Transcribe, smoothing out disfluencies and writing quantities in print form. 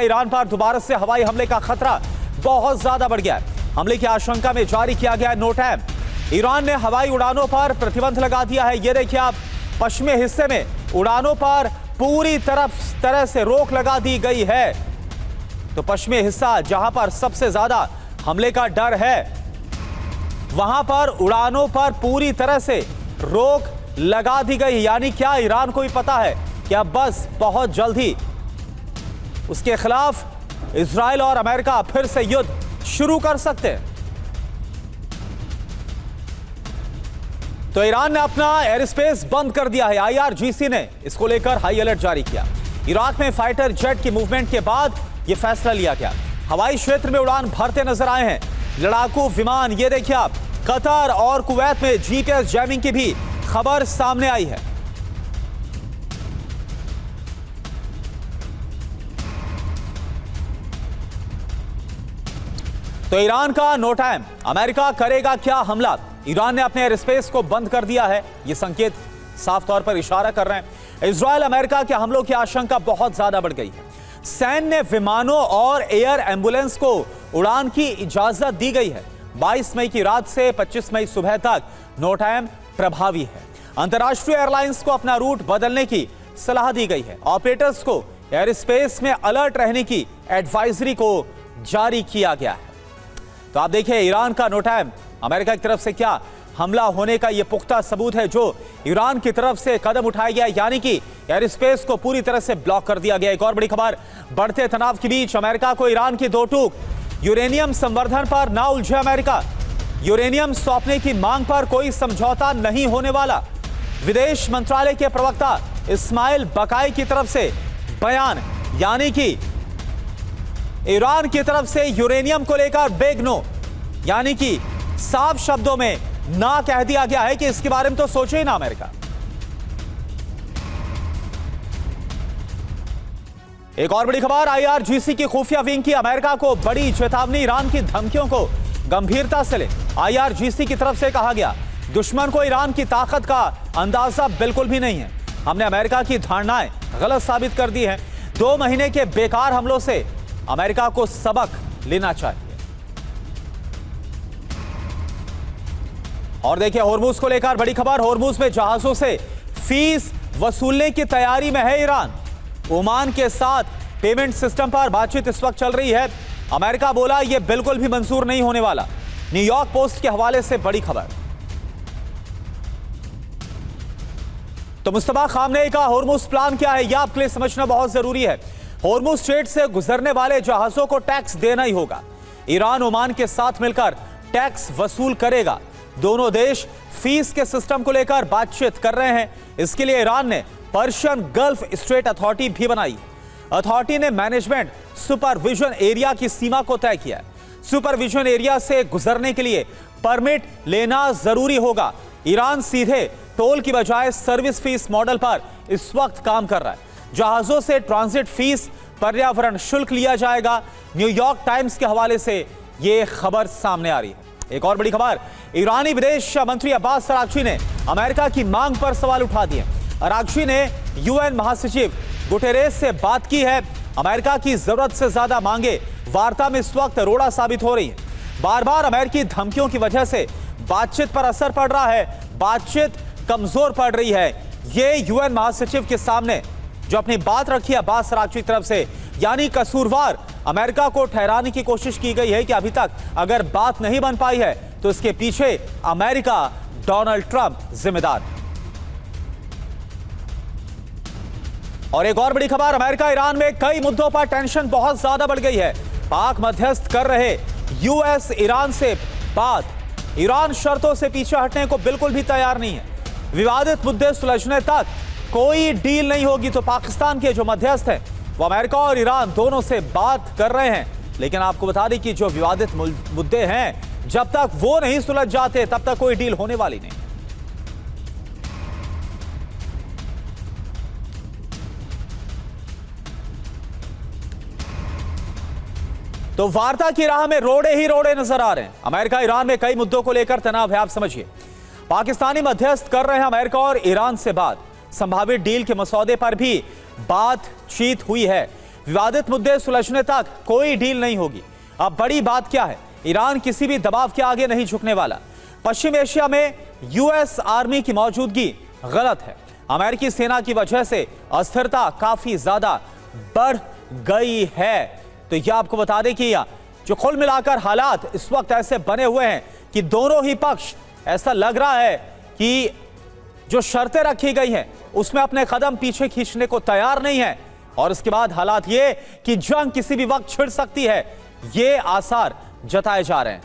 Iran पर दोबारा से हवाई हमले का खतरा बहुत ज्यादा बढ़ गया है। हमले की आशंका में जारी किया गया नो टाइम। ईरान ने हवाई उड़ानों पर प्रतिबंध लगा दिया है। ये देखिए आप, पश्चिमी हिस्से में उड़ानों पर पूरी तरह से रोक लगा दी गई है। तो पश्चिमी हिस्सा जहां पर सबसे ज्यादा हमले का डर है, वहां पर उड़ानों पर पूरी तरह से रोक लगा दी गई। यानी क्या ईरान को भी पता है कि अब बस बहुत जल्द ही उसके खिलाफ इजराइल और अमेरिका फिर से युद्ध शुरू कर सकते हैं। तो ईरान ने अपना एयर स्पेस बंद कर दिया है। IRGC ने इसको लेकर हाई अलर्ट जारी किया। इराक में फाइटर जेट की मूवमेंट के बाद यह फैसला लिया गया। हवाई क्षेत्र में उड़ान भरते नजर आए हैं लड़ाकू विमान। ये देखिए आप, कतर और कुवैत में GPS जैमिंग की भी खबर सामने आई है। तो ईरान का नो टाइम। अमेरिका करेगा क्या हमला? ईरान ने अपने एयर स्पेस को बंद कर दिया है। यह संकेत साफ तौर पर इशारा कर रहे हैं इजराइल अमेरिका के हमलों की आशंका बहुत ज्यादा बढ़ गई है। सैन्य विमानों और एयर एम्बुलेंस को उड़ान की इजाजत दी गई है। 22 मई की रात से 25 मई सुबह तक नो टाइम प्रभावी है। अंतर्राष्ट्रीय एयरलाइंस को अपना रूट बदलने की सलाह दी गई है। ऑपरेटर्स को एयर स्पेस में अलर्ट रहने की एडवाइजरी को जारी किया गया है। तो आप देखिए, ईरान का नो टाइम अमेरिका की तरफ से क्या हमला होने का यह पुख्ता सबूत है जो ईरान की तरफ से कदम उठाया गया, यानी कि एयर स्पेस को पूरी तरह से ब्लॉक कर दिया गया। एक और बड़ी खबर, बढ़ते तनाव के बीच अमेरिका को ईरान की दो टूक। यूरेनियम संवर्धन पर ना उलझे अमेरिका। यूरेनियम सौंपने की मांग पर कोई समझौता नहीं होने वाला। विदेश मंत्रालय के प्रवक्ता इस्माइल बकाई की तरफ से बयान, यानी कि ईरान की तरफ से यूरेनियम को लेकर बिग नो, यानी कि साफ शब्दों में ना कह दिया गया है कि इसके बारे में तो सोचे ही ना अमेरिका। एक और बड़ी खबर, IRGC की खुफिया विंग की अमेरिका को बड़ी चेतावनी। ईरान की धमकियों को गंभीरता से ले। IRGC की तरफ से कहा गया, दुश्मन को ईरान की ताकत का अंदाजा बिल्कुल भी नहीं है। हमने अमेरिका की धारणाएं गलत साबित कर दी हैं। 2 महीने के बेकार हमलों से अमेरिका को सबक लेना चाहिए। और देखिए, होर्मुज को लेकर बड़ी खबर। होर्मुज में जहाजों से फीस वसूलने की तैयारी में है ईरान। ओमान के साथ पेमेंट सिस्टम पर बातचीत इस वक्त चल रही है। अमेरिका बोला यह बिल्कुल भी मंजूर नहीं होने वाला। न्यूयॉर्क पोस्ट के हवाले से बड़ी खबर। तो मुस्तफा खामनेई का होर्मुज प्लान क्या है, यह आपके लिए समझना बहुत जरूरी है। होर्मुज स्ट्रेट से गुजरने वाले जहाजों को टैक्स देना ही होगा। ईरान ओमान के साथ मिलकर टैक्स वसूल करेगा। दोनों देश फीस के सिस्टम को लेकर बातचीत कर रहे हैं। इसके लिए ईरान ने पर्शियन गल्फ स्ट्रेट अथॉरिटी भी बनाई। अथॉरिटी ने मैनेजमेंट सुपरविजन एरिया की सीमा को तय किया। सुपरविजन एरिया से गुजरने के लिए परमिट लेना जरूरी होगा। ईरान सीधे टोल की बजाय सर्विस फीस मॉडल पर इस वक्त काम कर रहा है। जहाजों से ट्रांजिट फीस, पर्यावरण शुल्क लिया जाएगा। न्यूयॉर्क टाइम्स के हवाले से यह खबर सामने आ रही है। एक और बड़ी खबर, ईरानी विदेश मंत्री अब्बास अरागची ने अमेरिका की मांग पर सवाल उठा दिए। अरागची ने UN महासचिव गुटेरेस से बात की है। अमेरिका की जरूरत से ज्यादा मांगे वार्ता में इस वक्त रोड़ा साबित हो रही है। बार बार अमेरिकी धमकियों की वजह से बातचीत पर असर पड़ रहा है। बातचीत कमजोर पड़ रही है। ये UN महासचिव के सामने जो अपनी बात रखी है अब्बास अरागची की तरफ से, यानी कसूरवार अमेरिका को ठहराने की कोशिश की गई है कि अभी तक अगर बात नहीं बन पाई है तो इसके पीछे अमेरिका, डोनाल्ड ट्रंप जिम्मेदार। और एक और बड़ी खबर, अमेरिका ईरान में कई मुद्दों पर टेंशन बहुत ज्यादा बढ़ गई है। पाक मध्यस्थ कर रहे US ईरान से बात। ईरान शर्तों से पीछे हटने को बिल्कुल भी तैयार नहीं है। विवादित मुद्दे सुलझने तक कोई डील नहीं होगी। तो पाकिस्तान के जो मध्यस्थ हैं वो अमेरिका और ईरान दोनों से बात कर रहे हैं। लेकिन आपको बता दें कि जो विवादित मुद्दे हैं, जब तक वो नहीं सुलझ जाते तब तक कोई डील होने वाली नहीं। तो वार्ता की राह में रोड़े ही रोड़े नजर आ रहे हैं। अमेरिका ईरान में कई मुद्दों को लेकर तनाव है। आप समझिए, पाकिस्तानी मध्यस्थ कर रहे हैं अमेरिका और ईरान से बात। संभावित डील के मसौदे पर भी बातचीत हुई है। विवादित मुद्दे सुलझने तक कोई डील नहीं होगी। अब बड़ी बात क्या है, ईरान किसी भी दबाव के आगे नहीं झुकने वाला। पश्चिम एशिया में यूएस आर्मी की मौजूदगी गलत है। अमेरिकी सेना की वजह से अस्थिरता काफी ज्यादा बढ़ गई है। तो यह आपको बता दें कि जो कुल मिलाकर हालात इस वक्त ऐसे बने हुए हैं कि दोनों ही पक्ष, ऐसा लग रहा है कि जो शर्तें रखी गई हैं उसमें अपने कदम पीछे खींचने को तैयार नहीं है। और इसके बाद हालात ये कि जंग किसी भी वक्त छिड़ सकती है, ये आसार जताए जा रहे हैं।